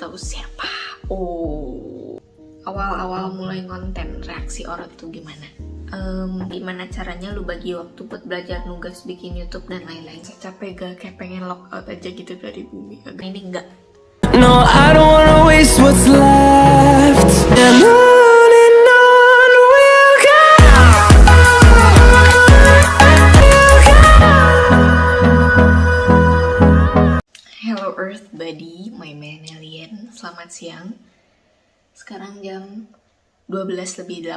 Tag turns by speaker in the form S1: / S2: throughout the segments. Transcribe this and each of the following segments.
S1: atau siapa? Awal-awal mulai konten reaksi orang tuh gimana? Gimana caranya lu bagi waktu buat belajar, nugas, bikin YouTube dan lain-lain? Capek gak? Kayak pengen lock out aja gitu dari bumi. Ini enggak.
S2: No, I don't wanna waste what's left. And on we'll go.
S1: Hello Earth Buddy, my man alien. Selamat siang. Sekarang jam 12:18.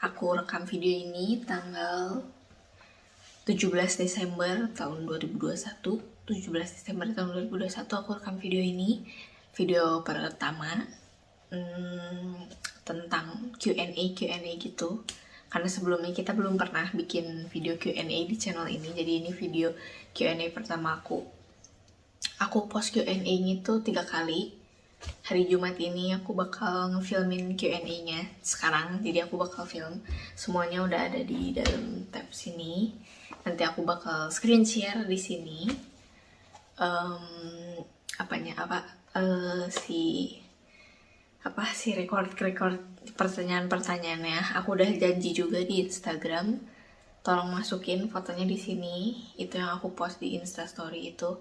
S1: Aku rekam video ini tanggal 17 Desember tahun 2021. 17 Desember tahun 2021 aku rekam video ini. Video pertama tentang Q&A gitu. Karena sebelumnya kita belum pernah bikin video Q&A di channel ini. Jadi ini video Q&A pertama aku. Aku post Q&A-nya tuh 3 kali. Hari Jumat ini aku bakal ngefilmin Q&A-nya sekarang. Jadi aku bakal film. Semuanya udah ada di dalam tab sini. Nanti aku bakal screen share di sini. Si record pertanyaan-pertanyaannya. Aku udah janji juga di Instagram. Tolong masukin fotonya di sini. Itu yang aku post di Instastory itu.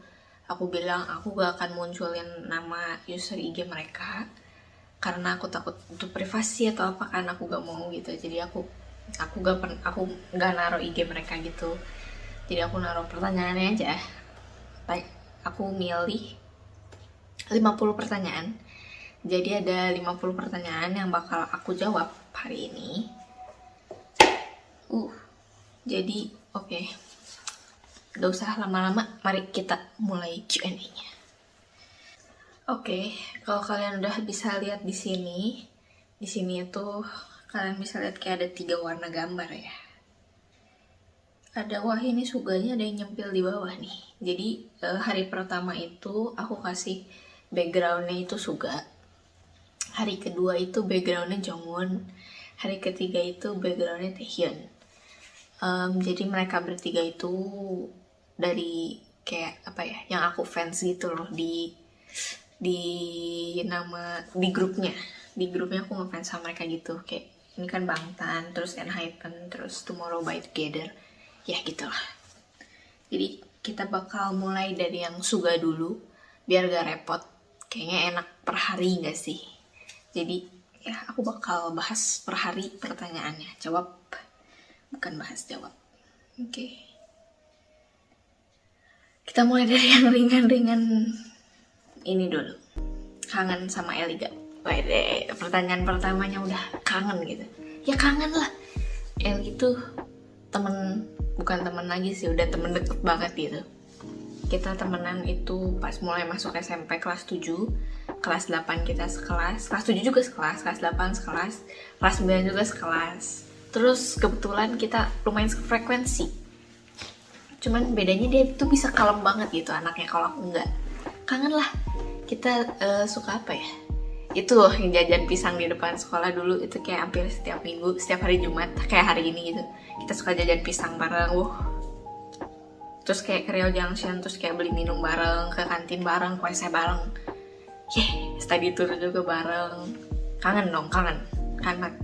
S1: Aku bilang aku gak akan munculin nama user IG mereka karena aku takut untuk privasi atau apa, kan aku gak mau gitu. Jadi aku gak naruh IG mereka gitu. Jadi aku naruh pertanyaannya aja. Aku milih 50 pertanyaan. Jadi ada 50 pertanyaan yang bakal aku jawab hari ini. Jadi oke. Gak usah lama-lama, mari kita mulai Q&A-nya. Oke, kalau kalian udah bisa lihat di sini itu kalian bisa lihat kayak ada 3 warna gambar ya. Wah ini suganya ada yang nyempil di bawah nih. Jadi hari pertama itu aku kasih background-nya itu Suga. Hari kedua itu background-nya Jongwon. Hari ketiga itu background-nya Taehyun. Jadi mereka bertiga itu dari kayak yang aku fans gitu loh di grupnya aku ngefans sama mereka gitu. Kayak ini kan Bangtan, terus ENHYPEN, terus Tomorrow by Together, ya gitulah. Jadi kita bakal mulai dari yang Suga dulu biar gak repot. Kayaknya enak per hari gak sih? Jadi ya aku bakal bahas per hari pertanyaannya, jawab, bukan bahas jawab. Oke. Kita mulai dari yang ringan-ringan ini dulu. Kangen sama Eli gak? Pertanyaan pertamanya udah kangen gitu. Ya kangen lah. Eli itu bukan temen lagi sih, udah temen deket banget gitu. Kita temenan itu pas mulai masuk SMP kelas 7. Kelas 8 kita sekelas. Kelas 7 juga sekelas. Kelas 8 sekelas. Kelas 9 juga sekelas. Terus kebetulan kita lumayan sefrekuensi. Cuman bedanya dia tuh bisa kalem banget gitu anaknya, kalau aku enggak. Kangen lah. Kita suka apa ya? Itu loh yang jajan pisang di depan sekolah dulu. Itu kayak hampir setiap minggu, setiap hari Jumat. Kayak hari ini gitu. Kita suka jajan pisang bareng. Terus kayak ke Rio Junction, terus kayak beli minum bareng, ke kantin bareng, ke WC bareng. Study tour juga bareng. Kangen dong, kangen. Kangen.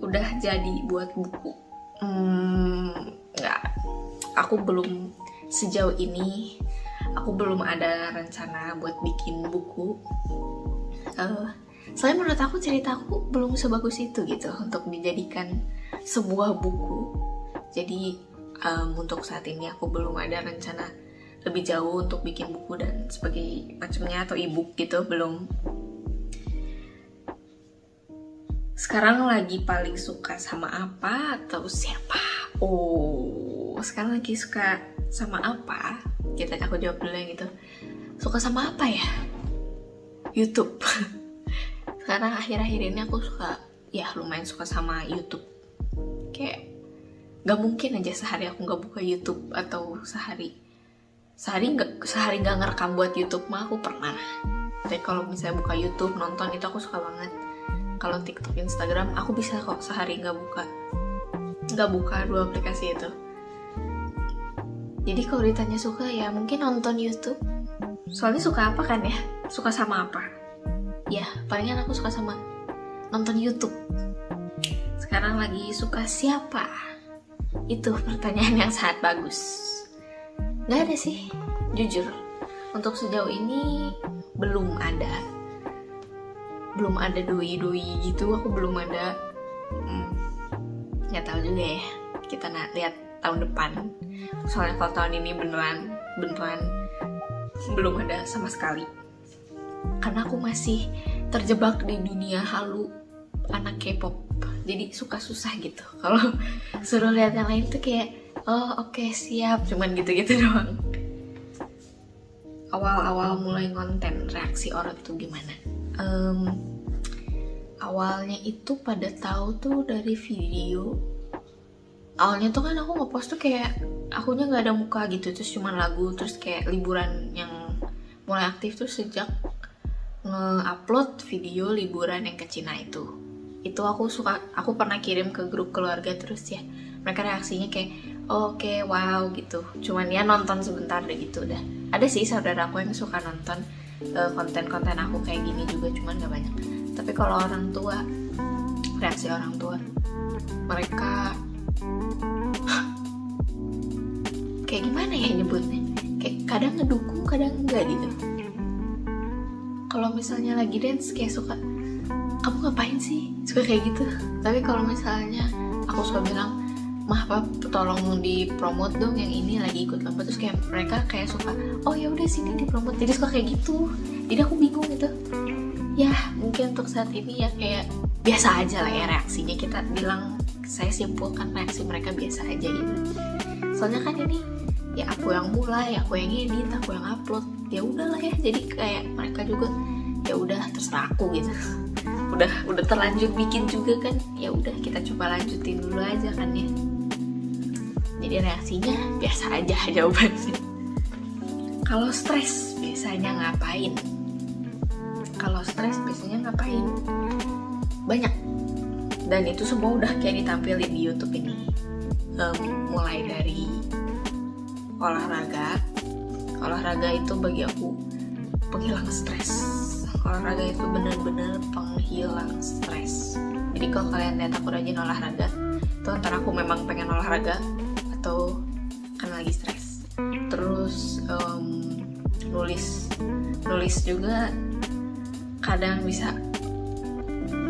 S1: Udah jadi buat buku. Enggak, aku belum, sejauh ini aku belum ada rencana buat bikin buku. Soalnya menurut aku ceritaku belum sebagus itu gitu untuk dijadikan sebuah buku. Jadi untuk saat ini aku belum ada rencana lebih jauh untuk bikin buku dan sebagai macamnya atau ebook gitu, belum. Sekarang lagi paling suka sama apa atau siapa? Sekarang lagi suka sama apa? Aku jawab dulu yang itu. Suka sama apa ya? YouTube. Sekarang akhir-akhir ini aku lumayan suka sama YouTube. Kayak gak mungkin aja sehari aku gak buka YouTube, atau sehari gak ngerekam buat YouTube mah aku pernah. Tapi kalau misalnya buka YouTube, nonton, itu aku suka banget. Kalau TikTok, Instagram, aku bisa kok sehari gak buka 2 aplikasi itu. Jadi kalau ditanya suka, ya mungkin nonton YouTube Soalnya suka apa kan ya? Suka sama apa? Ya, palingan aku suka sama nonton YouTube. Sekarang lagi suka siapa? Itu pertanyaan yang sangat bagus. Gak ada sih, jujur. Untuk sejauh ini belum ada doi-doi gitu. Aku belum ada. Nggak tahu juga ya. Kita lihat tahun depan. Soalnya kalau tahun ini beneran belum ada sama sekali. Karena aku masih terjebak di dunia halu anak K-pop. Jadi suka susah gitu. Kalau suruh lihat yang lain tuh kayak, oh oke, siap, cuman gitu-gitu doang. Awal-awal mulai konten reaksi orang tuh gimana? Awalnya itu pada tahu tuh dari video. Awalnya tuh kan aku ngepost tuh kayak akunya nggak ada muka gitu, terus cuman lagu, terus kayak liburan yang mulai aktif tuh sejak nge-upload video liburan yang ke Cina itu aku pernah kirim ke grup keluarga, terus ya mereka reaksinya kayak oke, wow gitu, cuman ya nonton sebentar deh gitu udah. Ada sih saudara aku yang suka nonton konten-konten aku kayak gini juga, cuman gak banyak. Tapi kalau orang tua, reaksi orang tua, mereka kayak gimana ya nyebutnya, kayak kadang ngedukung kadang enggak gitu. Kalau misalnya lagi dance kayak suka, kamu ngapain sih, suka kayak gitu. Tapi kalau misalnya aku suka bilang, mah pap tolong dipromot dong yang ini lagi ikut lomba, terus kayak mereka kayak suka, oh ya udah sini dipromot, jadi suka kayak gitu. Jadi aku bingung gitu. Ya mungkin untuk saat ini ya kayak biasa aja lah ya reaksinya. Kita bilang, saya simpulkan reaksi mereka biasa aja gitu. Soalnya kan ini ya aku yang mulai, aku yang edit, aku yang upload, ya udahlah ya. Jadi kayak mereka juga ya udah terserah aku gitu. Udah terlanjur bikin juga kan, ya udah kita coba lanjutin dulu aja kan ya. Jadi reaksinya biasa aja jawabannya. Kalau stres biasanya ngapain? Banyak, dan itu semua udah kayak ditampilin di YouTube ini. Mulai dari olahraga itu bagi aku penghilang stres. Olahraga itu benar-benar penghilang stres. Jadi kalau kalian lihat aku rajin olahraga, itu antara aku memang pengen olahraga atau karena lagi stres. Terus nulis juga kadang bisa.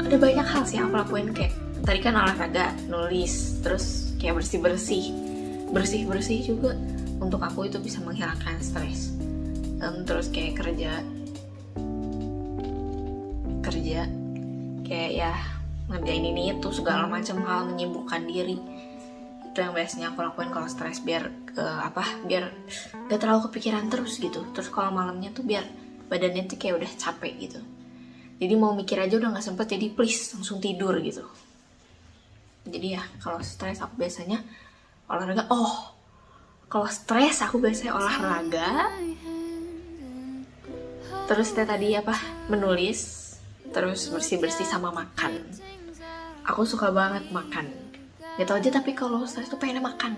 S1: Ada banyak hal sih yang aku lakuin, kayak tadi kan olahraga, nulis, terus kayak bersih juga untuk aku itu bisa menghilangkan stres. Terus kayak kerja kayak ya ngerjain ini itu segala macam hal menyibukkan diri. Itu yang biasanya aku lakuin kalau stres, biar gak terlalu kepikiran terus gitu. Terus kalau malamnya tuh biar badannya tuh kayak udah capek gitu, jadi mau mikir aja udah gak sempet, jadi please langsung tidur gitu. Jadi ya kalau stres aku biasanya olahraga. Kalau stres aku biasanya olahraga, terus tadi menulis, terus bersih sama makan. Aku suka banget makan, gak tau aja, tapi kalau stres tuh pengennya makan,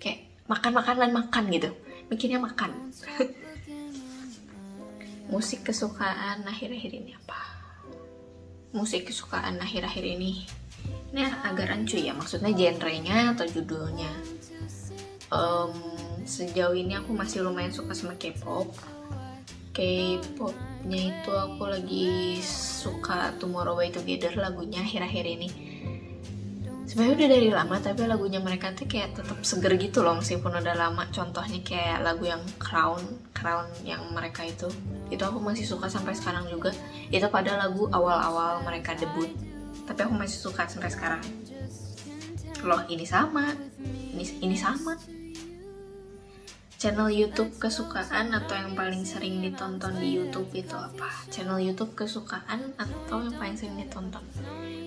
S1: kayak makan gitu, mikirnya makan. Musik kesukaan akhir-akhir ini apa? Musik kesukaan akhir-akhir ini agak rancu ya, maksudnya genrenya atau judulnya. Sejauh ini aku masih lumayan suka sama K-pop. K-popnya itu aku lagi suka Tomorrow By Together lagunya akhir-akhir ini. Sebenarnya udah dari lama, tapi lagunya mereka tuh kayak tetap seger gitu loh meskipun udah lama. Contohnya kayak lagu yang Crown yang mereka itu aku masih suka sampai sekarang juga. Itu pada lagu awal-awal mereka debut, tapi aku masih suka sampai sekarang. Loh, ini sama. Channel YouTube kesukaan atau yang paling sering ditonton di YouTube itu apa? Channel YouTube kesukaan atau yang paling sering ditonton?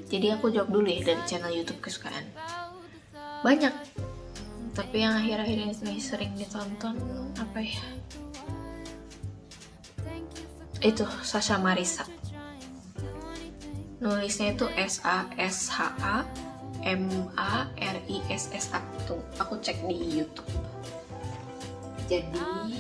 S1: Jadi aku jawab dulu ya dari channel YouTube kesukaan. Banyak, tapi yang akhir-akhir ini sering ditonton apa ya? Itu Sasha Marissa. Nulisnya itu SASHA MARISSA. Tuh, aku cek di YouTube. Jadi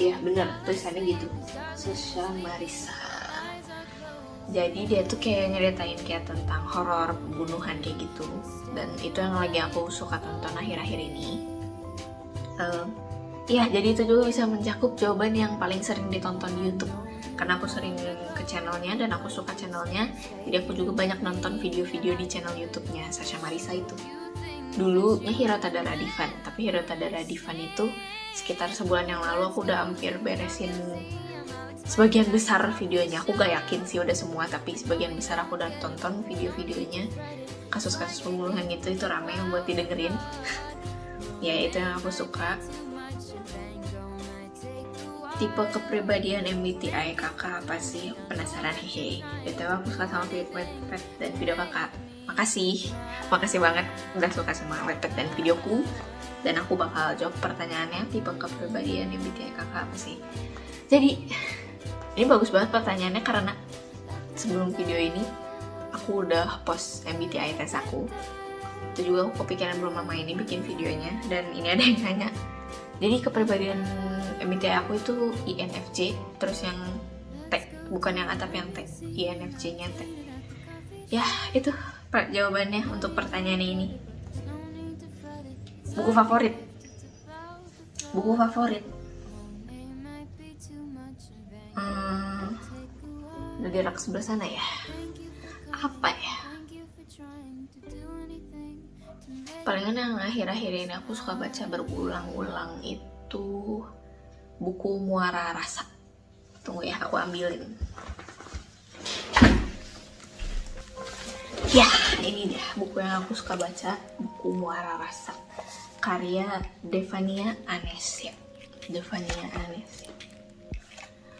S1: Iya bener, tulisannya gitu, Sasha Marisa. Jadi dia tuh kayak nyeritain kayak tentang horor pembunuhan kayak gitu. Dan itu yang lagi aku suka tonton akhir-akhir ini. Iya, jadi itu juga bisa mencakup jawaban yang paling sering ditonton di YouTube. Karena aku sering ke channelnya dan aku suka channelnya, jadi aku juga banyak nonton video-video di channel YouTube-nya Sasha Marisa itu. Dulunya Hirota Radivan, tapi Hirota Radivan itu sekitar sebulan yang lalu aku udah hampir beresin sebagian besar videonya. Aku gak yakin sih udah semua, tapi sebagian besar aku udah tonton video-videonya. Kasus-kasus pembunuhan gitu, itu rame buat didengerin. Ya itu yang aku suka. Tipe kepribadian MBTI kakak apa sih? Penasaran hehe. BTW aku suka sama Wattpad dan video kakak. Makasih banget udah suka sama Wattpad dan videoku. Dan aku bakal jawab pertanyaannya, tipe kepribadian MBTI kakak apa sih? Jadi ini bagus banget pertanyaannya karena sebelum video ini aku udah post MBTI tes aku. Itu juga aku kepikiran belum lama ini bikin videonya, dan ini ada yang nanya. Jadi kepribadian MBTI aku itu INFJ, terus yang T, bukan yang A tapi yang T, INFJ-nya T. Ya itu jawabannya untuk pertanyaan ini. Buku favorit udah di rak sebelah sana ya. Apa ya? Palingan yang akhir-akhir ini aku suka baca berulang-ulang itu buku Muara Rasa. Tunggu ya, aku ambilin. Ya, ini dia buku yang aku suka baca, buku Muara Rasa, karya Devania Anesia.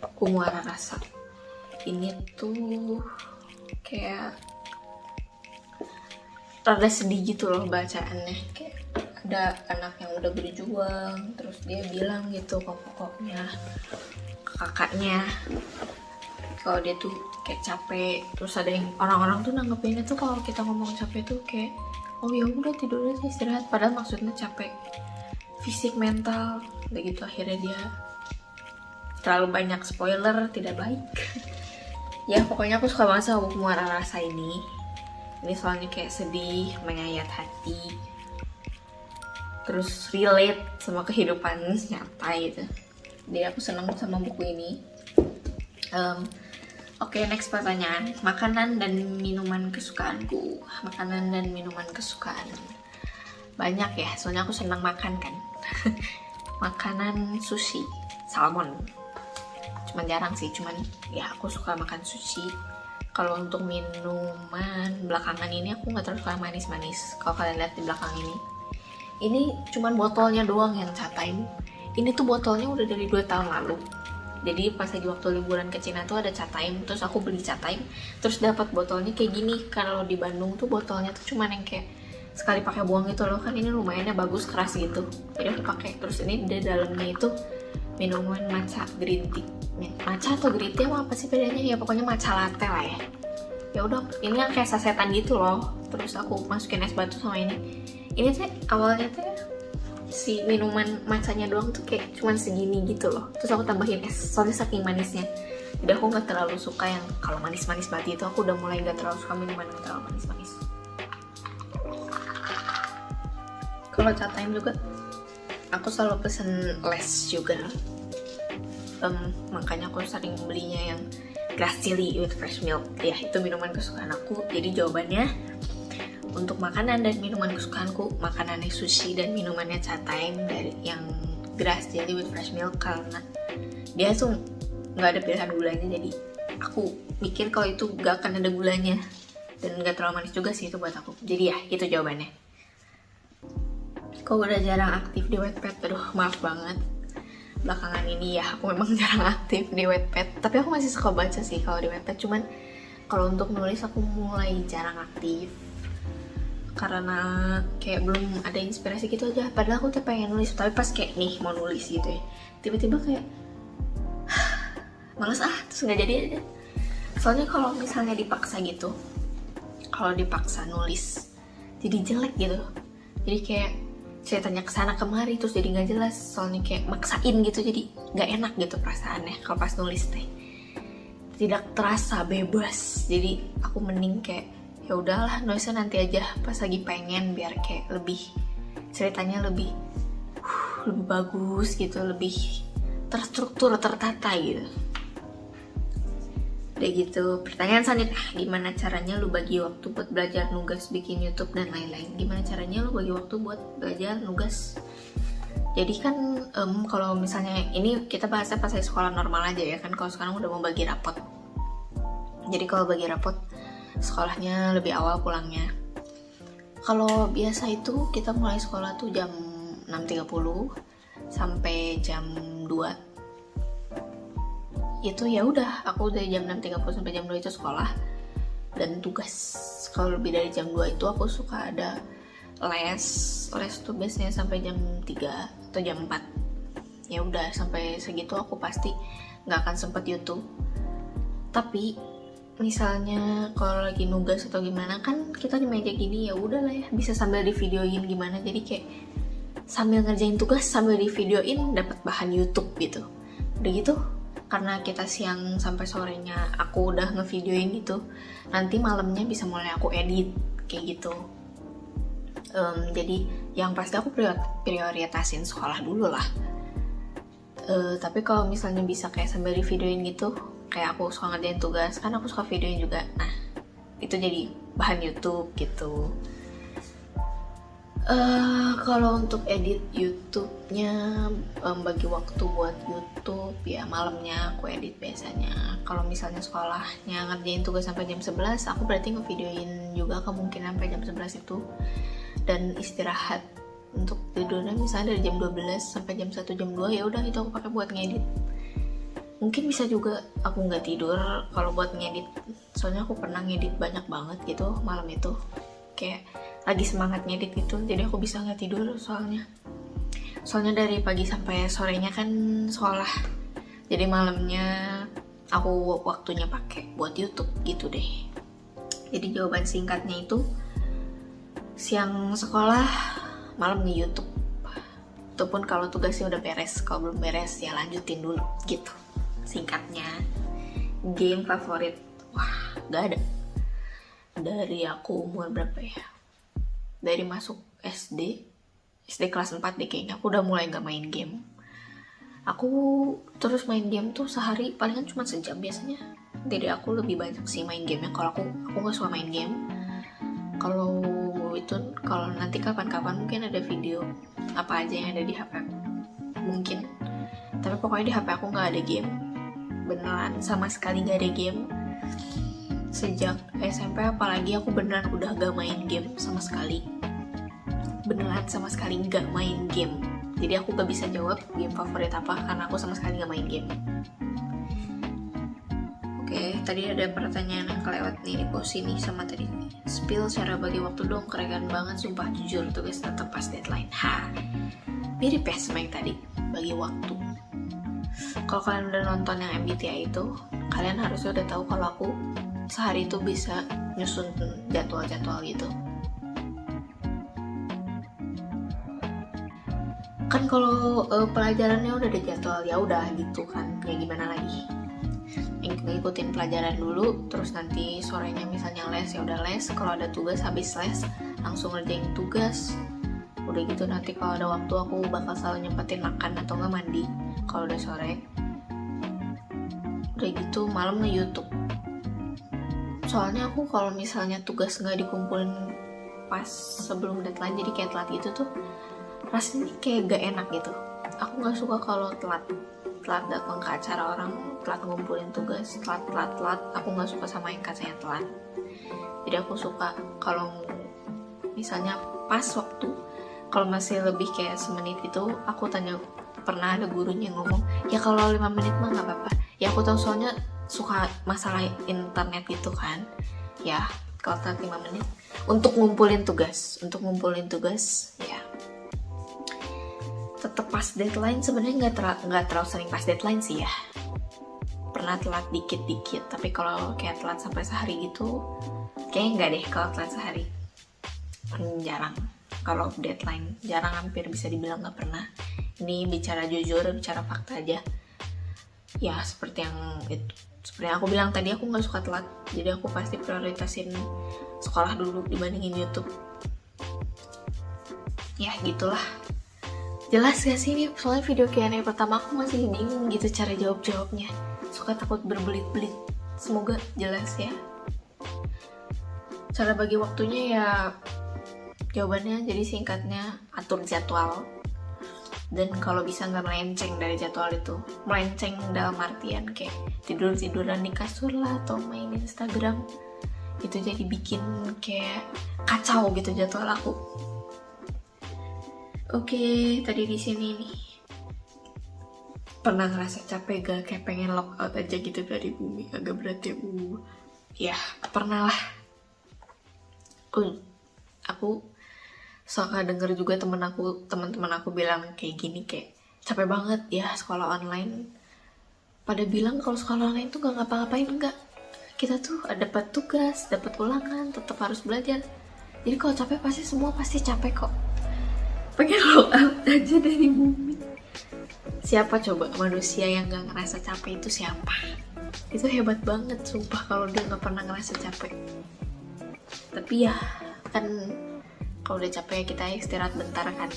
S1: Buku Muara Rasa. Ini tuh kayak rada sedih gitu loh bacaannya, kayak ada anak yang udah berjuang, terus dia bilang gitu ke pokoknya ke kakaknya kalau dia tuh kayak capek. Terus ada yang orang-orang tuh nanggepinnya tuh kalau kita ngomong capek tuh kayak oh ya udah tidur aja istirahat, padahal maksudnya capek fisik mental. Udah gitu akhirnya dia terlalu banyak spoiler, tidak baik. Ya pokoknya aku suka banget sama buku Muara Rasa ini. Ini soalnya kayak sedih, menyayat hati, terus relate sama kehidupan nyata gitu. Jadi aku seneng sama buku ini. Oke, next pertanyaan. Makanan dan minuman kesukaanku. Banyak ya, soalnya aku senang makan kan. Makanan sushi, salmon. Cuman jarang sih, ya aku suka makan sushi. Kalau untuk minuman belakangan ini aku nggak terlalu suka manis-manis. Kalau kalian lihat di belakang ini cuman botolnya doang yang Cha Time. Ini tuh botolnya udah dari 2 tahun lalu. Jadi pas lagi waktu liburan ke Cina tuh ada Cha Time, terus aku beli Cha Time, terus dapat botolnya kayak gini. Kalau di Bandung tuh botolnya tuh cuman yang kayak sekali pakai buang gitu loh, kan ini lumayannya bagus, keras gitu. Jadi aku pakai. Terus ini di dalamnya itu minuman matcha green tea. Matcha atau green tea apa sih bedanya? Ya pokoknya matcha latte lah ya. Ya udah, ini yang kayak sasetan gitu loh. Terus aku masukin es batu sama ini. Ini tuh awalnya tuh si minuman matchanya doang tuh kayak cuman segini gitu loh. Terus aku tambahin es, soalnya saking manisnya. Jadi aku nggak terlalu suka yang kalau manis-manis banget itu. Aku udah mulai nggak terlalu suka minuman yang terlalu manis-manis. Kalau Cha Time juga aku selalu pesen less sugar. Makanya aku sering belinya yang grass chili with fresh milk. Ya itu minuman kesukaan aku. Jadi jawabannya untuk makanan dan minuman kesukaanku, makanannya sushi dan minumannya Cha Time dari yang grass jelly with fresh milk, karena dia tuh nggak ada pilihan gulanya. Jadi aku mikir kalau itu nggak akan ada gulanya dan nggak terlalu manis juga sih itu buat aku. Jadi ya itu jawabannya. Kok udah jarang aktif di Wattpad, aduh maaf banget. Belakangan ini ya aku memang jarang aktif di Wattpad, tapi aku masih suka baca sih kalau di Wattpad. Cuman kalau untuk nulis aku mulai jarang aktif karena kayak belum ada inspirasi gitu aja. Padahal aku tuh pengen nulis, tapi pas kayak nih mau nulis gitu ya, tiba-tiba kayak males terus nggak jadi aja. Soalnya kalau misalnya dipaksa gitu, kalau dipaksa nulis jadi jelek gitu. Jadi kayak ceritanya kesana kemari terus jadi nggak jelas, soalnya kayak maksain gitu, jadi nggak enak gitu perasaannya kalau pas nulis teh, tidak terasa bebas. Jadi aku mending kayak ya udahlah nulisnya nanti aja pas lagi pengen, biar kayak lebih ceritanya lebih bagus gitu, lebih terstruktur, tertata gitu. Udah gitu, pertanyaan selanjutnya, gimana caranya lu bagi waktu buat belajar, nugas, bikin YouTube dan lain-lain? Gimana caranya lu bagi waktu buat belajar, nugas? Jadi kan kalau misalnya ini kita bahasnya pas saya sekolah normal aja ya kan, kalau sekarang udah mau bagi rapot. Jadi kalau bagi rapot sekolahnya lebih awal pulangnya. Kalau biasa itu kita mulai sekolah tuh jam 6.30 sampai jam 2. Itu ya udah, aku dari jam 6.30 sampai jam 2 itu sekolah dan tugas. Kalau lebih dari jam 2 itu aku suka ada les tuh biasanya sampai jam 3 atau jam 4. Ya udah, sampai segitu aku pasti nggak akan sempet YouTube. Tapi misalnya kalau lagi nugas atau gimana kan kita di meja gini, ya udahlah ya, bisa sambil di videoin gimana, jadi kayak sambil ngerjain tugas sambil di videoin, dapat bahan YouTube gitu. Udah gitu, karena kita siang sampai sorenya aku udah ngevideoin gitu, nanti malamnya bisa mulai aku edit kayak gitu. Jadi yang pasti aku prioritasin sekolah dulu lah. Tapi kalau misalnya bisa kayak sambil di videoin gitu, kayak aku suka ngerjain tugas kan aku suka videoin juga, nah itu jadi bahan YouTube gitu. Kalau untuk edit YouTube-nya, bagi waktu buat YouTube ya malamnya aku edit biasanya. Kalau misalnya sekolahnya ngerjain tugas sampai jam 11, aku berarti ngevideoin juga kemungkinan sampai jam 11 itu. Dan istirahat untuk tidurnya misalnya dari jam 12 sampai jam 1 jam 2, ya udah itu aku pakai buat ngedit. Mungkin bisa juga aku nggak tidur kalau buat ngedit, soalnya aku pernah ngedit banyak banget gitu malam itu, kayak lagi semangat ngedit gitu, jadi aku bisa nggak tidur soalnya dari pagi sampai sorenya kan sekolah, jadi malamnya aku waktunya pakai buat YouTube gitu deh. Jadi jawaban singkatnya itu siang sekolah, malam di YouTube. Itu pun kalau tugasnya udah beres, kalau belum beres ya lanjutin dulu gitu. Singkatnya. Game favorit, wah gak ada. Dari aku umur berapa ya, dari masuk SD kelas 4 deh kayaknya, aku udah mulai gak main game. Aku terus main game tuh sehari palingan cuma sejam biasanya. Jadi aku lebih banyak sih main gamenya. Kalau aku gak suka main game. Kalau nanti kapan-kapan mungkin ada video apa aja yang ada di HP aku, mungkin. Tapi pokoknya di HP aku gak ada game, beneran sama sekali gak ada game. Sejak SMP apalagi aku beneran udah gak main game sama sekali. Beneran sama sekali gak main game. Jadi aku gak bisa jawab game favorit apa karena aku sama sekali gak main game. Oke, tadi ada pertanyaan yang kelewat nih di pos ini sama tadi. Spill cara bagi waktu dong, keren banget sumpah, jujur tugas tetap pas deadline. Mirip ya sama yang tadi, bagi waktu. Kalau kalian udah nonton yang MBTI itu, kalian harusnya udah tahu kalau aku sehari itu bisa nyusun jadwal-jadwal gitu. Kan kalau pelajarannya udah ada jadwal, ya udah gitu kan, ya gimana lagi. Ngikutin pelajaran dulu, terus nanti sorenya misalnya les, ya udah les. Kalau ada tugas habis les langsung ngerjain tugas. Udah gitu nanti kalau ada waktu aku bakal selalu nyempetin makan atau nggak mandi kalau udah sore. Udah gitu malam nge-YouTube. Soalnya aku kalau misalnya tugas nggak dikumpulin pas sebelum deadline, jadi kayak telat gitu tuh rasanya kayak gak enak gitu. Aku nggak suka kalau telat datang ke acara orang, telat ngumpulin tugas, telat. Aku nggak suka sama yang katanya telat. Jadi aku suka kalau misalnya pas waktu, kalau masih lebih kayak semenit itu, aku tanya, pernah ada gurunya ngomong, ya kalau 5 menit mah nggak apa-apa. Ya aku tahu soalnya suka masalah internet gitu kan. Ya kalau telat 5 menit untuk ngumpulin tugas ya tetap pas deadline. Sebenarnya nggak terlalu sering pas deadline sih ya, pernah telat dikit, tapi kalau kayak telat sampai sehari gitu kayaknya nggak deh kalau telat sehari. jarang. Kalau deadline jarang, hampir bisa dibilang nggak pernah. Ini bicara jujur, bicara fakta aja. Ya seperti yang aku bilang tadi, aku nggak suka telat. Jadi aku pasti prioritasin sekolah dulu dibandingin YouTube. Ya gitulah. Jelas gak sih ini? Soalnya video Q&A pertama aku masih bingung gitu cara jawabnya. Suka takut berbelit-belit. Semoga jelas ya. Cara bagi waktunya ya, jawabannya jadi singkatnya atur jadwal. Dan kalau bisa nggak melenceng dari jadwal itu. Melenceng dalam artian kayak tidur-tiduran di kasur lah, atau main Instagram. Itu jadi bikin kayak kacau gitu jadwal aku. Oke, tadi di sini nih. Pernah ngerasa capek gak? Kayak pengen lock out aja gitu dari bumi. Agak berat ya, Ya, pernah lah. Aku suka denger juga teman-teman aku bilang kayak gini, kayak capek banget ya sekolah online. Pada bilang kalau sekolah online tuh gak ngapa-ngapain. Enggak, kita tuh dapat tugas, dapat ulangan, tetap harus belajar. Jadi kalau capek pasti capek kok. Pengen lock out aja dari bumi. Siapa coba manusia yang gak ngerasa capek itu siapa? Itu hebat banget sumpah kalau dia gak pernah ngerasa capek. Tapi ya kan kalau udah capek kita istirahat bentar kan.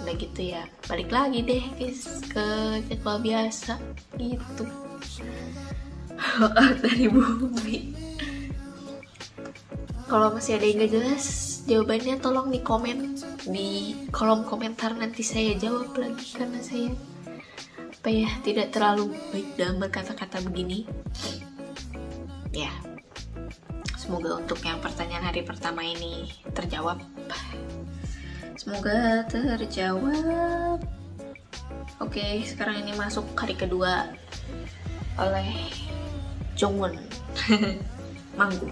S1: Udah gitu ya balik lagi deh guys ke jadwal biasa gitu. Lock out dari bumi. Kalau masih ada yang gak jelas jawabannya, tolong di komen di kolom komentar, nanti saya jawab lagi karena saya tidak terlalu baik dalam berkata-kata begini. Ya, semoga untuk yang pertanyaan hari pertama ini terjawab. Semoga terjawab. Oke, sekarang ini masuk hari kedua oleh Jongwon. Manggu.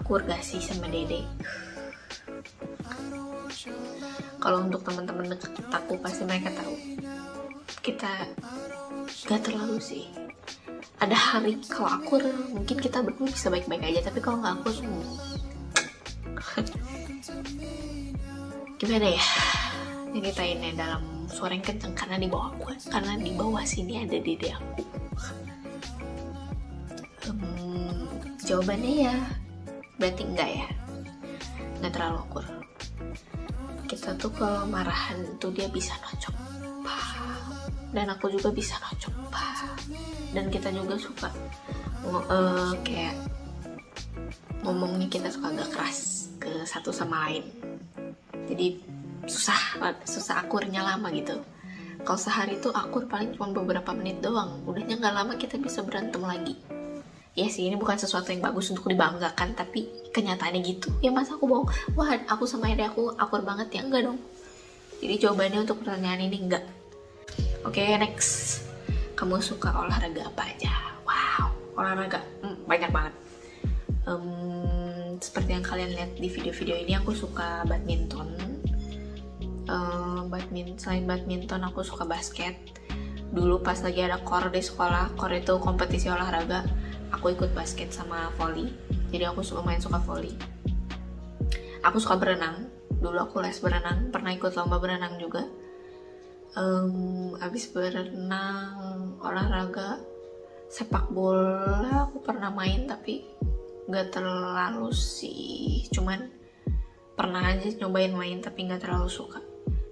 S1: Aku urgasi sama Dede. Kalau untuk teman-teman dekat aku pasti mereka tahu. Kita gak terlalu sih. Ada hari kalau akur mungkin kita berdua bisa baik-baik aja, tapi kalau nggak akur gimana ya nyeritainnya dalam suara yang kenceng karena di bawah sini ada Dede aku. Jawabannya ya berarti enggak ya, nggak terlalu akur. Kita tuh kalau marahan tuh dia bisa nocok, dan aku juga bisa nocok, dan kita juga suka kayak ngomongnya kita suka agak keras ke satu sama lain. Jadi susah akurnya lama gitu. Kalau sehari tuh akur paling cuma beberapa menit doang, udahnya nggak lama kita bisa berantem lagi. Ya sih, ini bukan sesuatu yang bagus untuk dibanggakan, tapi kenyataannya gitu. Ya masa aku bohong, wah aku sama Ede aku akur banget ya, enggak dong. Jadi jawabannya untuk pertanyaan ini enggak. Oke, next. Kamu suka olahraga apa aja? Wow, olahraga banyak banget. Seperti yang kalian lihat di video-video ini, aku suka badminton. Selain badminton, aku suka basket. Dulu pas lagi ada KOR di sekolah, KOR itu kompetisi olahraga, aku ikut basket sama volley. Jadi aku lumayan suka volley. Aku suka berenang. Dulu aku les berenang, pernah ikut lomba berenang juga. Abis berenang, olahraga sepak bola aku pernah main, tapi gak terlalu sih, cuman pernah aja nyobain main tapi gak terlalu suka.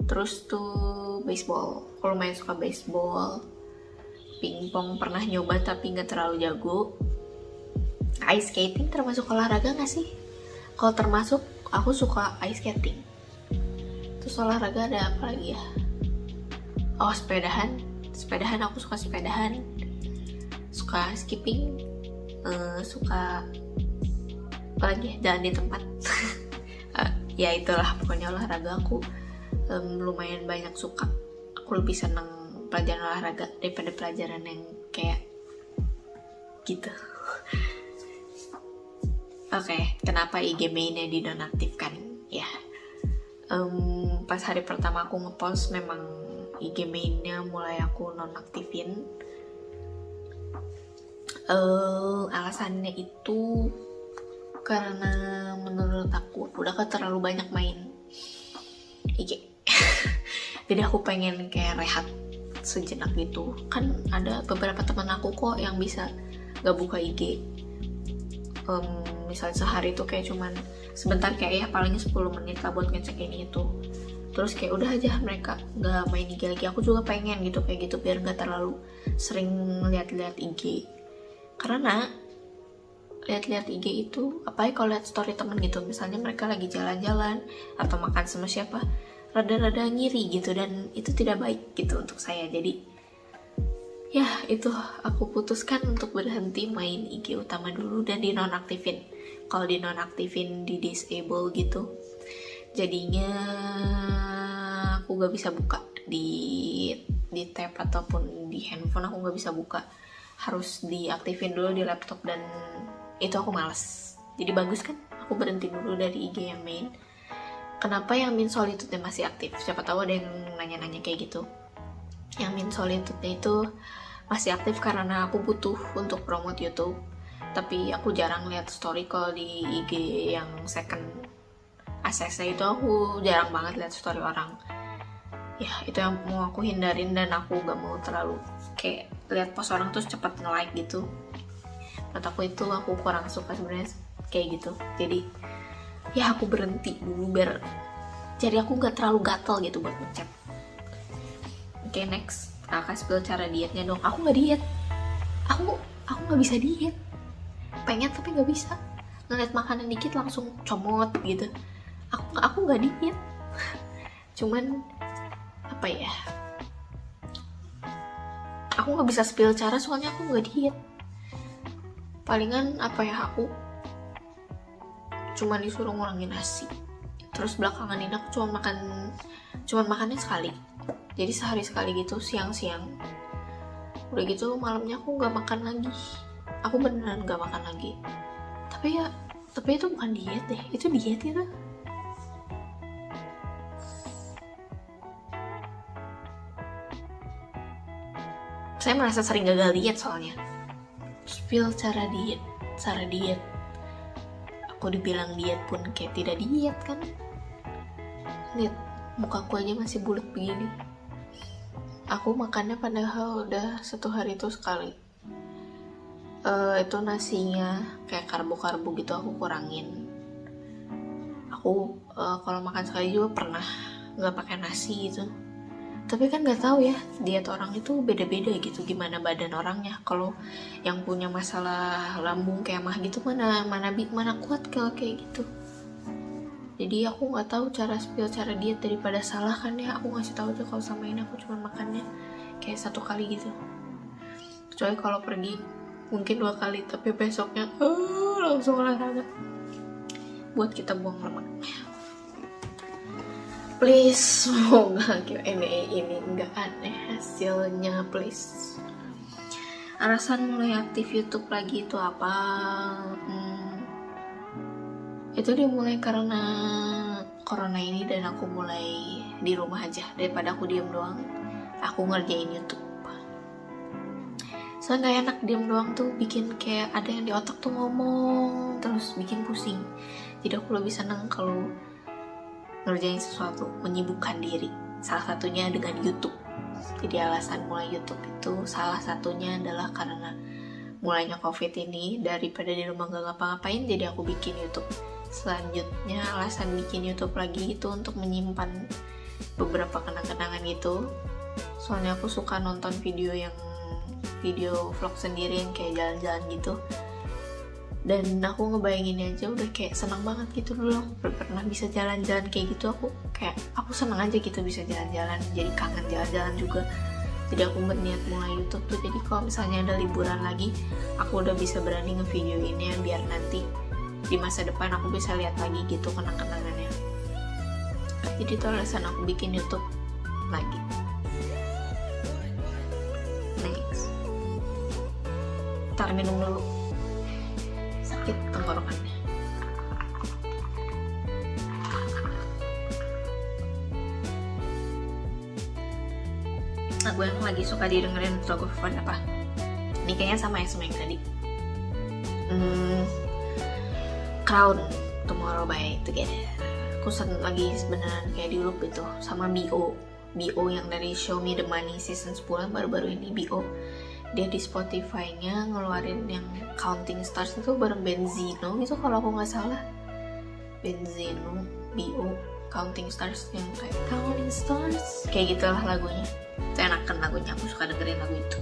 S1: Terus tuh baseball, aku lumayan suka baseball. Pingpong pernah nyoba tapi gak terlalu jago. Ice skating termasuk olahraga gak sih? Kalau termasuk, aku suka ice skating. Terus olahraga ada apa lagi ya? Oh, sepedahan aku suka sepedahan. Suka skipping, suka apa lagi, jalan di tempat. Ya itulah pokoknya olahraga aku lumayan banyak suka. Aku lebih seneng pelajaran olahraga daripada pelajaran yang kayak gitu. Oke, kenapa IG mainnya dinonaktifkan? Ya, pas hari pertama aku ngepost memang IG mainnya mulai aku nonaktifin. Alasannya itu karena menurut aku udah terlalu banyak main IG. Jadi aku pengen kayak rehat sejenak gitu. Kan ada beberapa teman aku kok yang bisa gak buka IG. Misalnya sehari tuh kayak cuman sebentar, kayak ya paling 10 menit lah buat ngecek ini itu. Terus kayak udah aja mereka gak main IG lagi. Aku juga pengen gitu kayak gitu biar gak terlalu sering lihat-lihat IG. Karena lihat-lihat IG itu, apalagi kalau lihat story temen gitu, misalnya mereka lagi jalan-jalan atau makan sama siapa, rada-rada ngiri gitu, dan itu tidak baik gitu untuk saya. Jadi ya itu aku putuskan untuk berhenti main IG utama dulu dan dinonaktifin. Kalau dinonaktifin, di disable gitu, jadinya aku gak bisa buka di tab ataupun di handphone, aku gak bisa buka, harus diaktifin dulu di laptop, dan itu aku males. Jadi bagus kan aku berhenti dulu dari IG yang main. Kenapa yang Min Solitude masih aktif? Siapa tahu ada yang nanya-nanya kayak gitu. Yang Min Solitude itu masih aktif karena aku butuh untuk promote YouTube. Tapi aku jarang lihat story kalau di IG yang second ACC itu, aku jarang banget lihat story orang. Ya itu yang mau aku hindarin, dan aku gak mau terlalu kayak lihat post orang terus cepet nge-like gitu. Menurut aku itu aku kurang suka sebenarnya kayak gitu. Jadi ya aku berhenti dulu biar jadi aku gak terlalu gatel gitu buat ngechat. Oke, next kakak spill cara dietnya dong. Aku gak diet, aku gak bisa diet. Pengen tapi gak bisa. Ngeliat makanan dikit langsung comot gitu. Aku gak diet. Cuman apa ya, aku gak bisa spill cara soalnya aku gak diet. Palingan apa ya, aku cuma disuruh ngurangin nasi. Terus belakangan ini aku cuma makannya sekali. Jadi sehari sekali gitu, siang-siang. Udah gitu malamnya aku gak makan lagi. Aku beneran gak makan lagi. Tapi itu bukan diet deh. Itu diet itu. Saya merasa sering gagal diet soalnya. Spill cara diet. Aku dibilang diet pun kayak tidak diet kan. Lihat, mukaku aja masih bulat begini. Aku makannya padahal udah 1 hari itu sekali. Itu nasinya kayak karbo gitu aku kurangin. Aku kalau makan sekali juga pernah nggak pakai nasi gitu. Tapi kan nggak tahu ya, diet orang itu beda-beda gitu gimana badan orangnya. Kalau yang punya masalah lambung kayak mah gitu mana kuat kalau kayak gitu. Jadi aku nggak tahu cara diet, daripada salah kan ya aku ngasih tahu aja kalau sama ini aku cuma makannya kayak 1 kali gitu. Kecuali kalau pergi mungkin 2 kali, tapi besoknya langsung olahraga buat kita buang lemak. Please, semoga Q&A ini nggak aneh hasilnya, please. Alasan mulai aktif YouTube lagi itu apa? Itu dimulai karena corona ini, dan aku mulai di rumah aja. Daripada aku diem doang, aku ngerjain YouTube. Soalnya gak enak diem doang tuh, bikin kayak ada yang di otak tuh ngomong terus, bikin pusing. Jadi aku lebih seneng kalau ngerjain sesuatu, menyibukkan diri. Salah satunya dengan YouTube. Jadi alasan mulai YouTube itu salah satunya adalah karena mulainya COVID ini, daripada di rumah gak ngapa-ngapain, jadi aku bikin YouTube. Selanjutnya alasan bikin YouTube lagi itu untuk menyimpan beberapa kenang-kenangan gitu. Soalnya aku suka nonton video vlog sendiri yang kayak jalan-jalan gitu. Dan aku ngebayanginnya aja udah kayak senang banget gitu. Dulu aku pernah bisa jalan-jalan kayak gitu, aku senang aja gitu bisa jalan-jalan, jadi kangen jalan-jalan juga. Jadi aku berniat mulai YouTube tuh, jadi kalau misalnya ada liburan lagi, aku udah bisa berani ngevideoinnya biar nanti di masa depan aku bisa lihat lagi gitu kenang-kenangannya. Jadi itu alasan aku bikin YouTube lagi. Next, ntar minum dulu, sakit tenggorokannya. Lagu yang lagi suka didengerin lagu favorit apa? Ini kayaknya sama yang tadi. Crown Tomorrow by Together. Aku lagi sebenarnya kayak di loop itu sama BO yang dari Show Me The Money season 10 baru-baru ini. BO dia di Spotify-nya ngeluarin yang Counting Stars itu bareng Benzino gitu kalau aku nggak salah. Benzino, BO, Counting Stars yang kayak Counting Stars kayak gitulah lagunya. Itu enakan lagunya, aku suka dengerin lagu itu.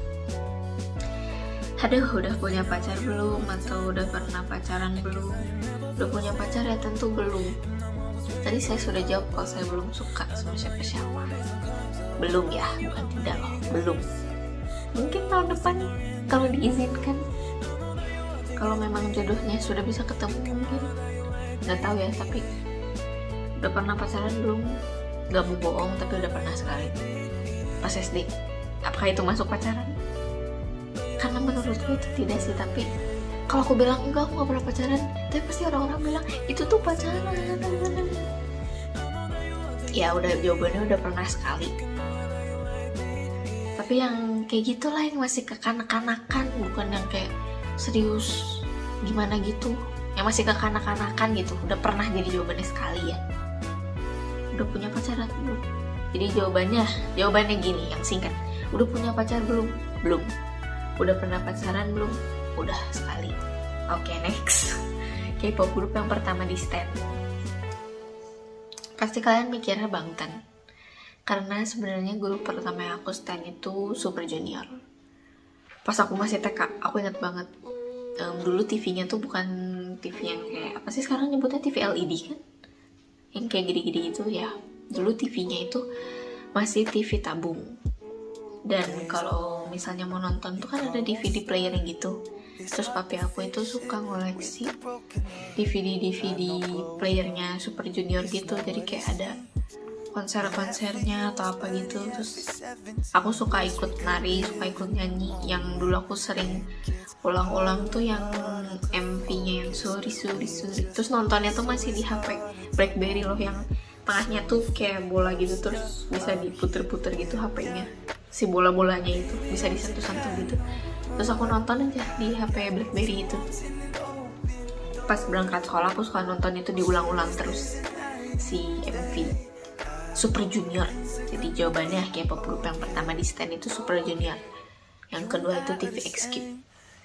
S1: Aduh, udah punya pacar belum? Atau udah pernah pacaran belum? Udah punya pacar ya tentu belum. Tadi saya sudah jawab kalau saya belum suka sama siapa-siapa. Belum ya, bukan tidak loh, belum. Mungkin tahun depan kalau diizinkan, kalau memang jodohnya sudah bisa ketemu mungkin. Nggak tahu ya, tapi udah pernah pacaran belum? Gak mau bohong, tapi udah pernah sekali. Pas SD. Apakah itu masuk pacaran? Karena menurutku itu tidak sih, tapi kalau aku bilang enggak, aku gak pernah pacaran, tapi pasti orang-orang bilang itu tuh pacaran. Ya udah, jawabannya udah pernah sekali. Tapi yang kayak gitulah yang masih kekanak-kanakan, bukan yang kayak serius gimana gitu. Yang masih kekanak-kanakan gitu. Udah pernah jadi jawabannya sekali ya. Udah punya pacaran belum? Jadi jawabannya gini, yang singkat. Udah punya pacar belum? Belum. Udah pernah pacaran belum? Udah sekali. Oke, next. K-pop group yang pertama di stan. Pasti kalian mikirnya Bangtan. Karena sebenarnya grup pertama yang aku stan itu Super Junior. Pas aku masih TK, aku ingat banget. Dulu TV-nya tuh bukan TV yang kayak apa sih sekarang nyebutnya TV LED kan? Yang kayak gede-gede gitu ya. Dulu TV-nya itu masih TV tabung. Dan kalau misalnya mau nonton tuh kan ada DVD player yang gitu. Terus papi aku itu suka ngoleksi DVD playernya Super Junior gitu. Jadi kayak ada konser-konsernya atau apa gitu. Terus aku suka ikut nari, suka ikut nyanyi. Yang dulu aku sering ulang-ulang tuh yang MV-nya yang Sorry. Terus nontonnya tuh masih di HP BlackBerry loh, yang tengahnya tuh kayak bola gitu, terus bisa diputer-puter gitu HP-nya. Si bola-bolanya itu bisa disentuh-sentuh gitu. Terus aku nonton aja di HP BlackBerry itu. Pas berangkat sekolah aku suka nonton itu diulang-ulang terus si MV Super Junior. Jadi jawabannya K-pop group yang pertama di stan itu Super Junior. Yang kedua itu TVXQ.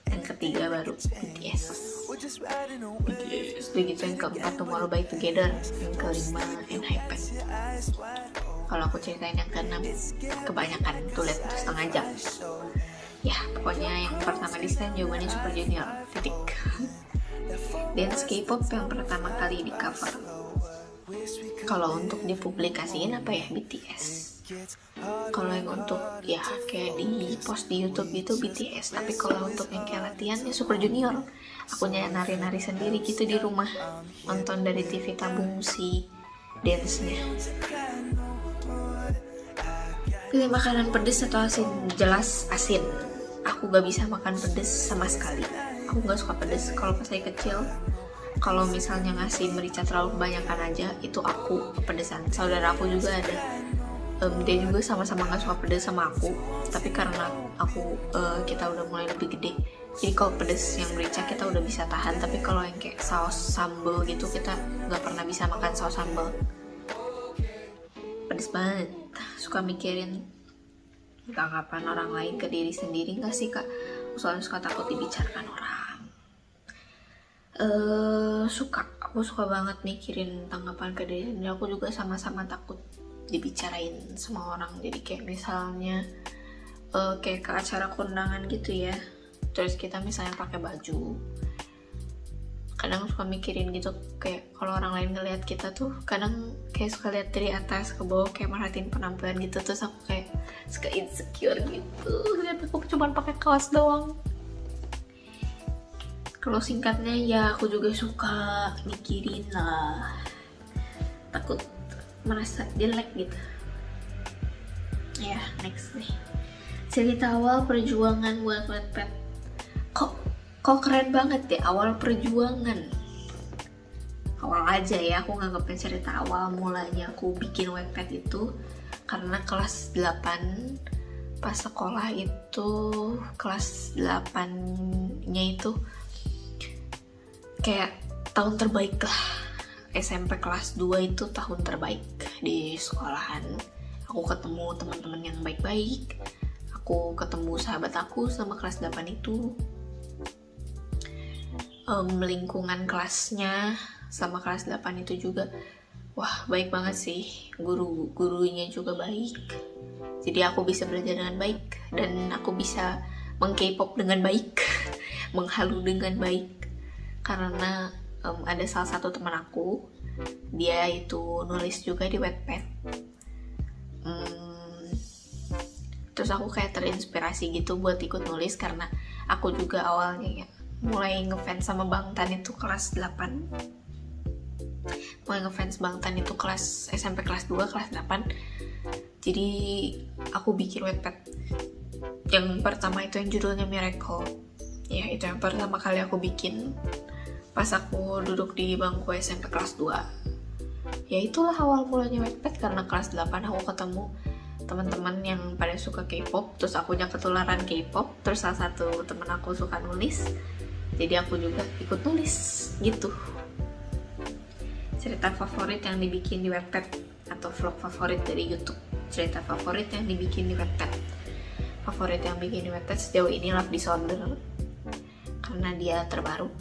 S1: Yang ketiga baru BTS. Udah gitu yang keempat Tomorrow by Together. Yang kelima ENHYPEN. Kalau aku ceritain yang keenam, kebanyakan tuh lihat setengah jam. Ya pokoknya yang pertama di stan jawabannya Super Junior. Titik. Dance K-pop yang pertama kali di cover. Kalau untuk dipublikasiin apa ya, BTS. Kalau yang untuk ya kayak di post di YouTube gitu BTS. Tapi kalau untuk yang kayak latihan ya Super Junior. Aku nari-nari sendiri gitu di rumah, nonton dari TV tabung si dance-nya. Pilih makanan pedas atau asin? Jelas asin. Aku gak bisa makan pedas sama sekali. Aku gak suka pedas. Kalau pas saya kecil, kalau misalnya ngasih merica terlalu kebanyakan aja, itu aku kepedesan. Saudara aku juga ada, dia juga sama-sama gak suka pedas sama aku. Tapi karena aku kita udah mulai lebih gede, jadi kalau pedas yang merica kita udah bisa tahan. Tapi kalau yang kayak saus sambal gitu, kita gak pernah bisa makan saus sambal. Pedas banget. Suka mikirin tanggapan orang lain ke diri sendiri gak sih kak? Soalnya suka takut dibicarakan orang. Aku suka banget mikirin tanggapan ke diri sendiri. Aku juga sama-sama takut dibicarain sama orang. Jadi kayak misalnya kayak ke acara kondangan gitu ya, terus kita misalnya pakai baju, kadang suka mikirin gitu, kayak kalau orang lain ngelihat kita tuh kadang kayak suka lihat dari atas ke bawah, kayak merhatiin penampilan gitu. Terus aku kayak suka insecure gitu, lihat aku cuma pakai kaos doang. Kalau singkatnya ya aku juga suka mikirin lah, takut merasa jelek gitu. Ya next nih, cerita awal perjuangan buat Wattpad. Kok keren banget ya awal perjuangan. Awal aja ya, aku nganggapnya cerita awal mulanya aku bikin Wattpad itu karena kelas 8 pas sekolah itu, kelas 8 nya itu kayak tahun terbaik lah. SMP kelas 2 itu tahun terbaik di sekolahan. Aku ketemu teman-teman yang baik-baik. Aku ketemu sahabat aku sama kelas 8 itu. Lingkungan kelasnya sama kelas 8 itu juga wah baik banget sih. Guru-gurunya juga baik. Jadi aku bisa belajar dengan baik dan aku bisa meng-K-pop dengan baik, menghalu dengan baik. Karena ada salah satu teman aku, dia itu nulis juga di Wattpad. Terus aku kayak terinspirasi gitu buat ikut nulis karena aku juga awalnya ya mulai ngefans sama Bangtan itu kelas 8. Mulai ngefans Bangtan itu kelas SMP kelas 2, kelas 8. Jadi aku bikin Wattpad. Yang pertama itu yang judulnya Miracle. Ya, itu yang pertama kali aku bikin pas aku duduk di bangku SMP kelas 2. Ya itulah awal mulanya Wattpad, karena kelas 8 aku ketemu teman-teman yang pada suka K-pop, terus akunya ketularan K-pop, terus salah satu teman aku suka nulis, jadi aku juga ikut nulis gitu. Cerita favorit yang dibikin di Wattpad atau vlog favorit dari YouTube, cerita favorit yang dibikin di Wattpad. Favorit yang bikin di Wattpad sejauh ini Love Disorder, karena dia terbaru.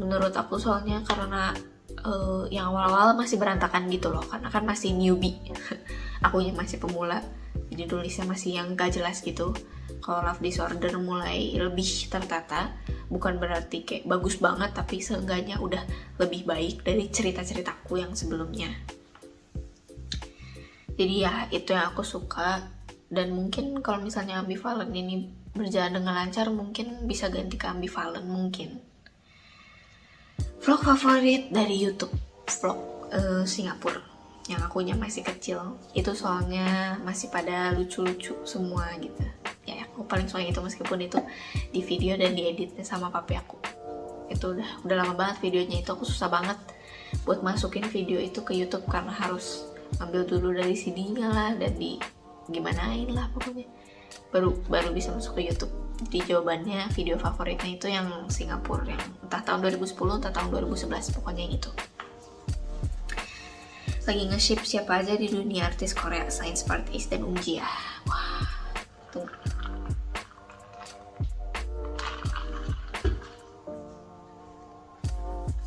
S1: Menurut aku soalnya karena yang awal-awal masih berantakan gitu loh, karena kan masih newbie. Akunya masih pemula, jadi tulisnya masih yang gak jelas gitu. Kalau Love Disorder mulai lebih tertata, bukan berarti kayak bagus banget, tapi seenggaknya udah lebih baik dari cerita-ceritaku yang sebelumnya. Jadi ya itu yang aku suka. Dan mungkin kalau misalnya Ambivalent ini berjalan dengan lancar, mungkin bisa ganti ke Ambivalent mungkin. Vlog favorit dari YouTube, vlog Singapura yang akunya masih kecil. Itu soalnya masih pada lucu-lucu semua gitu. Ya aku paling suka itu, meskipun itu di video dan dieditnya sama papi aku. Itu udah lama banget videonya, itu aku susah banget buat masukin video itu ke YouTube karena harus ambil dulu dari CD-nya lah dan di gimanain lah pokoknya baru bisa masuk ke YouTube. Jadi jawabannya video favoritnya itu yang Singapura, yang entah tahun 2010 entah tahun 2011, pokoknya yang itu. Lagi nge-ship siapa aja di dunia artis Korea selain Spartace dan Ungjia? Wah, tunggu.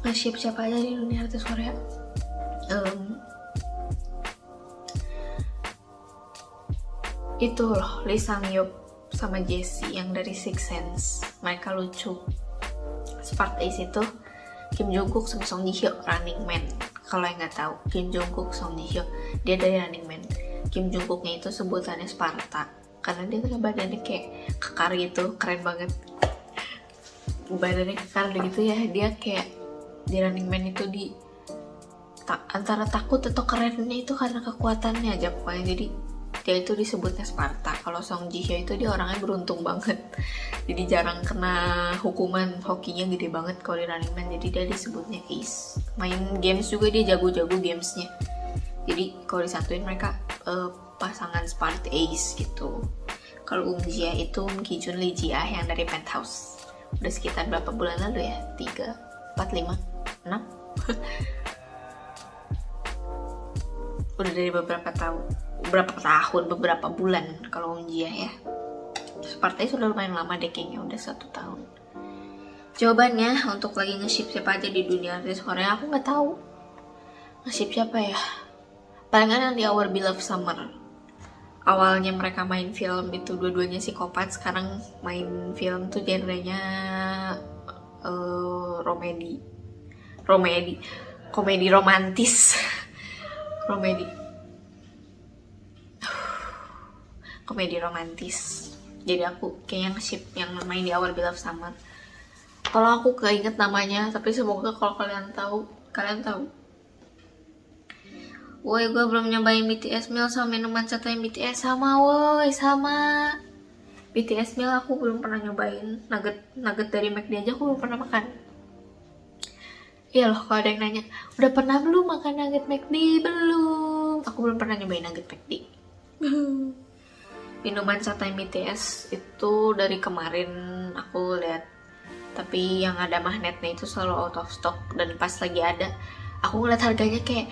S1: Nge-ship siapa aja di dunia artis Korea? Itu loh, Lee Sang Hyuk sama Jessie yang dari Six Sense. Mereka lucu. Spartace itu Kim Jungkook sama Song Ji Hyo, Running Man. Kalau yang nggak tahu, Kim Jungkook, Song Ji Hyo, dia dari Running Man. Kim Jungkooknya itu sebutannya Sparta karena dia tuh badannya kayak kekar gitu, keren banget. Badannya kekar gitu ya, dia kayak di Running Man itu antara takut atau kerennya itu karena kekuatannya aja pokoknya. Jadi dia itu disebutnya Sparta. Kalau Song Ji Hyo itu dia orangnya beruntung banget, jadi jarang kena hukuman, hokinya gede banget kalau di Running Man, jadi dia disebutnya Ace. Main games juga dia jago-jago gamesnya, jadi kalau disatuin mereka pasangan Sparta Ace gitu. Kalau Ungjia itu Kijun Lee Jia yang dari Penthouse. Udah sekitar berapa bulan lalu ya? 3, 4, 5, 6 udah dari beberapa bulan kalau Ungjia ya. Spartace sudah lumayan lama deh kayaknya, udah 1 tahun. Jawabannya untuk lagi nge-ship siapa aja di dunia artis Korea, aku nggak tahu nge-ship siapa ya. Palingan yang di Our Beloved Summer. Awalnya mereka main film itu dua-duanya psikopat, sekarang main film tuh genrenya komedi romantis. komedi romantis. Jadi aku kayaknya nge-ship yang main di Our Beloved Summer. Kalau aku keinget namanya, tapi semoga kalau kalian tahu. Woi, gue belum nyobain BTS meal sama minuman satu yang BTS sama. BTS meal aku belum pernah nyobain. Nugget dari McD aja aku belum pernah makan. Iya loh, kalau ada yang nanya, udah pernah belum makan nugget McD? Belum. Aku belum pernah nyobain nugget McD. Minuman satay BTS itu dari kemarin aku lihat tapi yang ada magnetnya itu selalu out of stock. Dan pas lagi ada, aku ngeliat harganya kayak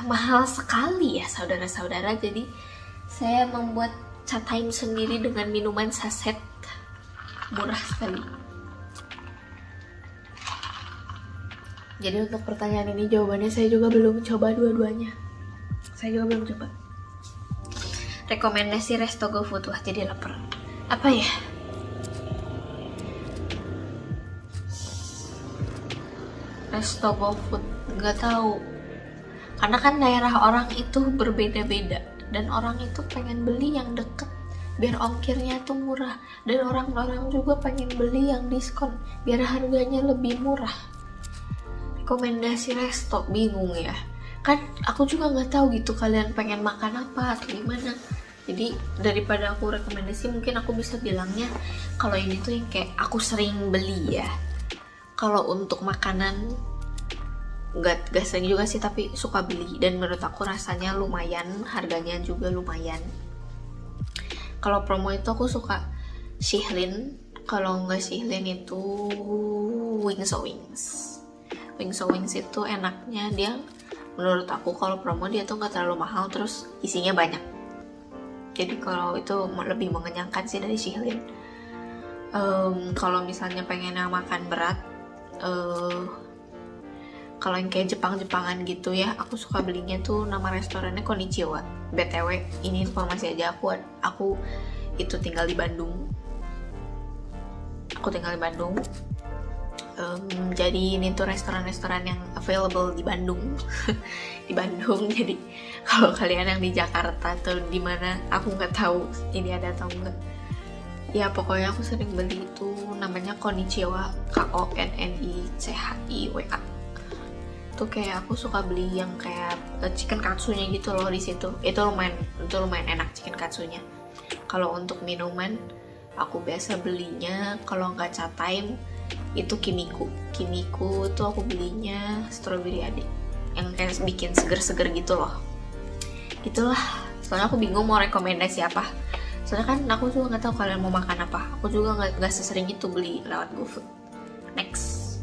S1: mahal sekali ya saudara-saudara. Jadi saya membuat chat time sendiri dengan minuman saset, murah sekali. Jadi untuk pertanyaan ini jawabannya saya juga belum coba dua-duanya. Saya juga belum coba. Rekomendasi resto GoFood, wah jadi lapar. Apa ya? Resto GoFood, nggak tahu. Karena kan daerah orang itu berbeda-beda dan orang itu pengen beli yang deket biar ongkirnya tuh murah, dan orang-orang juga pengen beli yang diskon biar harganya lebih murah. Rekomendasi resto, bingung ya. Kan aku juga nggak tahu gitu kalian pengen makan apa atau gimana. Jadi daripada aku rekomendasi, mungkin aku bisa bilangnya kalau ini tuh yang kayak aku sering beli ya. Kalau untuk makanan nggak sering juga sih, tapi suka beli dan menurut aku rasanya lumayan, harganya juga lumayan. Kalau promo itu aku suka Shihlin, kalau nggak Shihlin itu Wings itu enaknya dia, menurut aku kalau promo dia tuh nggak terlalu mahal, terus isinya banyak. Jadi kalau itu lebih mengenyangkan sih dari Shihlin. Kalau misalnya pengen makan berat, kalau yang kayak Jepang-Jepangan gitu ya, aku suka belinya tuh nama restorannya Konnichiwa. BTW, ini informasi aja, aku itu tinggal di Bandung. Jadi ini tuh restoran-restoran yang available di Bandung. Di Bandung. Jadi kalau kalian yang di Jakarta atau di mana, aku nggak tahu ini ada atau enggak. Ya pokoknya aku sering beli itu, namanya Konnichiwa, KONNICHIWA. Tuh kayak aku suka beli yang kayak chicken katsunya gitu loh di situ. Itu lumayan enak chicken katsunya. Kalau untuk minuman, aku biasa belinya kalau nggak chat time itu Kimiko tuh aku belinya strawberry ade yang kayak bikin seger-seger gitu loh. Itulah, soalnya aku bingung mau rekomendasi apa, soalnya kan aku juga nggak tahu kalian mau makan apa. Aku juga nggak sesering itu beli lewat GoFood. Next.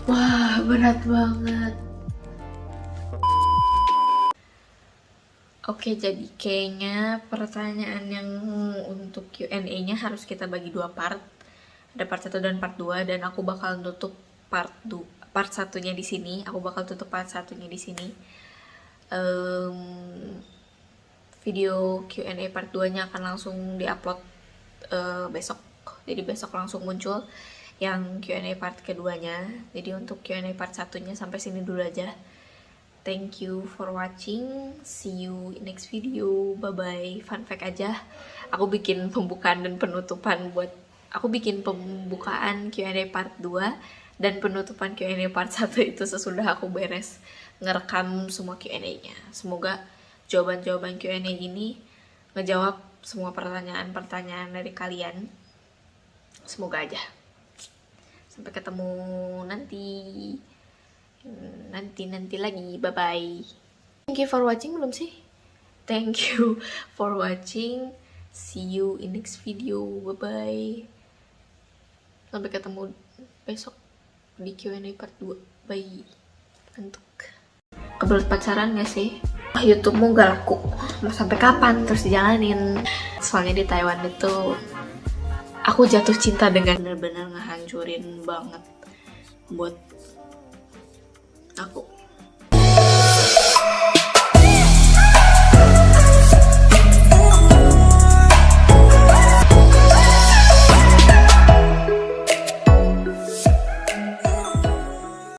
S1: Wah, berat banget. Oke, jadi kayaknya pertanyaan yang untuk Q&A-nya harus kita bagi 2 part. Ada part 1 dan part 2, dan aku bakal tutup part 1-nya di sini. Video Q&A part 2-nya akan langsung diupload besok. Jadi besok langsung muncul yang Q&A part keduanya. Jadi untuk Q&A part 1-nya sampai sini dulu aja. Thank you for watching. See you in next video. Bye bye. Fun fact aja, aku bikin pembukaan Q&A part 2 dan penutupan Q&A part 1 itu sesudah aku beres ngerekam semua Q&A-nya. Semoga jawaban-jawaban Q&A ini ngejawab semua pertanyaan-pertanyaan dari kalian. Semoga aja. Sampai ketemu nanti lagi. Bye bye. Thank you for watching. Belum sih? Thank you for watching. See you in next video. Bye bye. Sampai ketemu besok di Q&A part 2. Bye. Untuk kebelet pacaran gak sih? YouTube-mu gak laku. Mau sampai kapan terus dijalanin? Soalnya di Taiwan itu aku jatuh cinta dengan bener-bener ngehancurin banget buat aku.